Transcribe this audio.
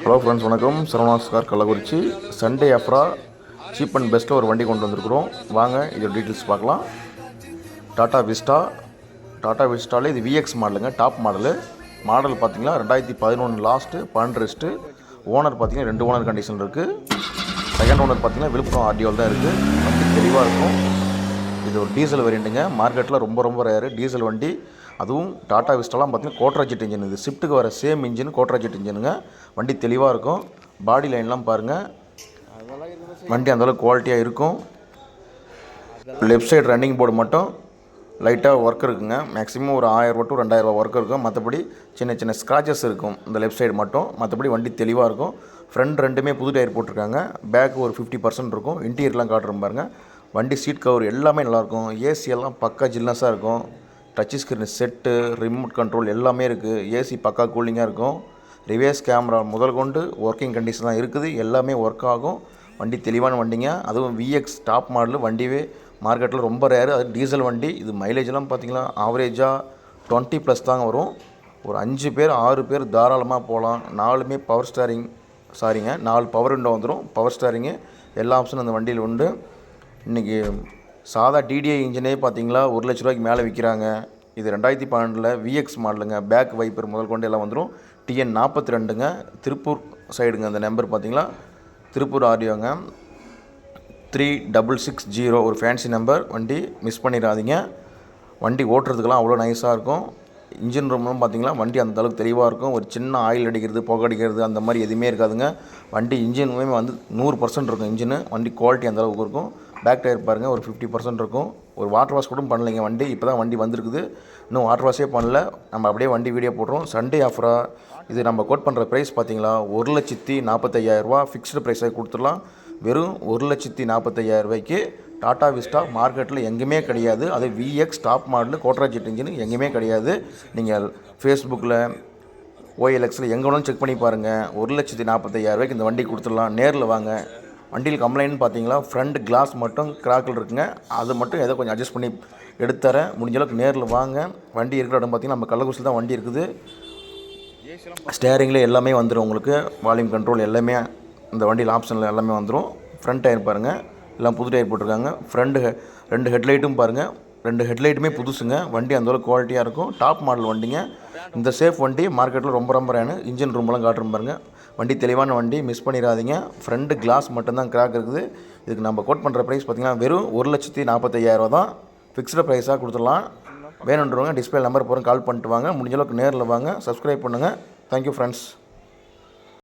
Hello friends, வணக்கம். Saravanas car Kallakurichi. Sunday ஆஃபராக cheap and பெஸ்ட்டாக ஒரு வண்டி கொண்டு வந்திருக்கிறோம். வாங்க இதோட டீட்டெயில்ஸ் பார்க்கலாம். டாட்டா விஸ்டாவில் இது விஎக்ஸ் மாடலுங்க, டாப் மாடல் பார்த்தீங்கன்னா 2011 லாஸ்ட்டு 12 ரெஸ்ட்டு. ஓனர் பார்த்தீங்கன்னா 2 ஓனர் கண்டிஷன் இருக்குது. செகண்ட் ஓனர் பார்த்தீங்கன்னா விழுப்புரம் ஆர்டிஓவில் தான் இருக்குது. வண்டி தெளிவாக இருக்கும். இது ஒரு டீசல் வேரியண்ட்டுங்க. மார்க்கெட்டில் ரொம்ப ரேரு டீசல் வண்டி. அதுவும் டாட்டா விஸ்டாலாம் பார்த்தீங்கன்னா கோட்ராஜெட் இன்ஜின். இது ஷிஃப்ட்டுக்கு வர சேம் இன்ஜின் கோட்ராஜெட் இன்ஜினுங்க. வண்டி தெளிவாக இருக்கும். பாடி லைன்லாம் பாருங்கள், வண்டி அந்தளவுக்கு குவாலிட்டியாக இருக்கும். லெஃப்ட் சைடு ரன்னிங் போர்டு மட்டும் லைட்டாக ஒர்க் இருக்குங்க. மேக்ஸிமம் ஒரு 1000 to 2000 ஒர்க் இருக்கும். மற்றபடி சின்ன ஸ்க்ராச்சஸ் இருக்கும் இந்த லெஃப்ட் சைடு மட்டும். மற்றபடி வண்டி தெளிவாக இருக்கும். ஃப்ரண்ட் ரெண்டுமே புது டயர் போட்டிருக்காங்க. பேக் ஒரு 50% இருக்கும். இன்டீரியர்லாம் காட்டுறோம் பாருங்கள். வண்டி சீட் கவர் எல்லாமே நல்லாயிருக்கும். ஏசி எல்லாம் பக்கா ஜில்னஸாக இருக்கும். Touch screen set, remote control எல்லாமே இருக்குது. ஏசி பக்கா கூலிங்காக இருக்கும். ரிவர்ஸ் கேமரா முதல் கொண்டு ஒர்க்கிங் கண்டிஷன் தான் இருக்குது. எல்லாமே ஒர்க் ஆகும். வண்டி தெளிவான வண்டிங்க. அதுவும் விஎக்ஸ் டாப் மாடலு. வண்டியே மார்க்கெட்டில் ரொம்ப ரேரு. அது டீசல் வண்டி. இது மைலேஜெலாம் பார்த்திங்கன்னா ஆவரேஜாக 20+ தாங்க வரும். ஒரு 5 பேர் 6 பேர் தாராளமாக போகலாம். 4மே பவர் ஸ்டேரிங், 4 பவர் விண்டோ வந்துடும். பவர் ஸ்டேரிங்கு எல்லா ஆப்ஷனும் அந்த வண்டியில் உண்டு. இன்றைக்கி சாதா டிடிஐ இன்ஜினே பார்த்தீங்களா 1 லட்ச ரூபாய்க்கு மேலே விற்கிறாங்க. இது 2012 விஎக்ஸ் மாடலுங்க. பேக் வைப்பர் முதல் கொண்டு எல்லாம் வந்துடும். TN 42ங்க. திருப்பூர் சைடுங்க. அந்த நம்பர் பார்த்தீங்களா திருப்பூர் ஆர்டிஓங்க. 3660 ஒரு ஃபேன்சி நம்பர். வண்டி மிஸ் பண்ணிடாதீங்க. வண்டி ஓட்டுறதுக்கெல்லாம் அவ்வளோ நைஸாக இருக்கும். இன்ஜின் ரூம்லாம் பார்த்தீங்கன்னா வண்டி அந்த அளவுக்கு தெளிவாக இருக்கும். ஒரு சின்ன ஆயில் அடிக்கிறது, புகை அடிக்கிறது அந்த மாதிரி எதுவுமே இருக்காதுங்க. வண்டி இன்ஜினுமே வந்து 100% இருக்கும். இன்ஜினு வண்டி குவாலிட்டி அந்த அளவுக்கு இருக்கும். பேக் டயர் பாருங்கள், ஒரு 50% இருக்கும். ஒரு வாட்டர் வாஷ் கூட பண்ணலைங்க வண்டி. இப்போ தான் வண்டி வந்திருக்குது. இன்னும் வாட்டர் வாஷே பண்ணல. நம்ம அப்படியே வண்டி வீடியோ போடுறோம். சண்டே ஆஃபராக இது நம்ம கோட் பண்ணுற ப்ரைஸ் பார்த்தீங்களா 1,45,000 ஃபிக்ஸ்டு ப்ரைஸாக கொடுத்துடலாம். வெறும் 1,45,000 டாட்டா விஸ்டா மார்க்கெட்டில் எங்கேயுமே கிடையாது. அது விஎக்ஸ் டாப் மாடலு கோட்ராஜெட் இன்ஜின் எங்கேயுமே கிடையாது. நீங்கள் ஃபேஸ்புக்கில் OLXில் எங்கே வேணாலும் செக் பண்ணி பாருங்கள். 1,45,000 இந்த வண்டி கொடுத்துடலாம். நேரில் வாங்க. வண்டியில் கம்ப்ளைண்ட் பார்த்தீங்களா ஃப்ரண்ட் கிளாஸ் மட்டும் கிராக்கில் இருக்குங்க. அது மட்டும் ஏதோ கொஞ்சம் அட்ஜஸ்ட் பண்ணி எடுத்துறேன். முடிஞ்ச அளவுக்கு நேரில் வாங்க. வண்டி இருக்கிற இடம் பார்த்திங்கன்னா நம்ம கள்ளக்குறிச்சியில் தான் வண்டி இருக்குது. ஸ்டேரிங்கில் எல்லாமே வந்துடும் உங்களுக்கு. வால்யூம் கண்ட்ரோல் எல்லாமே இந்த வண்டியில் ஆப்ஷனில் எல்லாமே வந்துடும். ஃப்ரண்ட் டயர் பாருங்கள், எல்லாம் புது டயர் போட்டிருக்காங்க. ஃப்ரண்ட் 2 ஹெட்லைட்டும் பாருங்கள். 2 ஹெட்லைட்டுமே புதுசுங்க. வண்டி அந்தளவுக்கு குவாலிட்டியாக இருக்கும். டாப் மாடல் வண்டிங்க. இந்த சேஃப் வண்டி மார்க்கெட்டில் ரொம்ப ரேனு. இன்ஜின் ரூம்லாம் காட்டுறோம் பாருங்கள். வண்டி தெளிவான வண்டி, மிஸ் பண்ணிடாதீங்க. ஃப்ரண்ட் கிளாஸ் மட்டும்தான் கிராக் இருக்குது. இதுக்கு நம்ம கோட் பண்ணுற ப்ரைஸ் பார்த்திங்கன்னா வெறும் 1,45,000 தான் ஃபிக்ஸ்டு ப்ரைஸாக கொடுத்துடலாம். வேணுன்றவங்க டிஸ்பிளே நம்பர் போகிறோம், கால் பண்ணிட்டு வாங்க. முடிஞ்சளவுக்கு நேரில் வாங்க. சப்ஸ்கிரைப் பண்ணுங்கள். Thank you friends.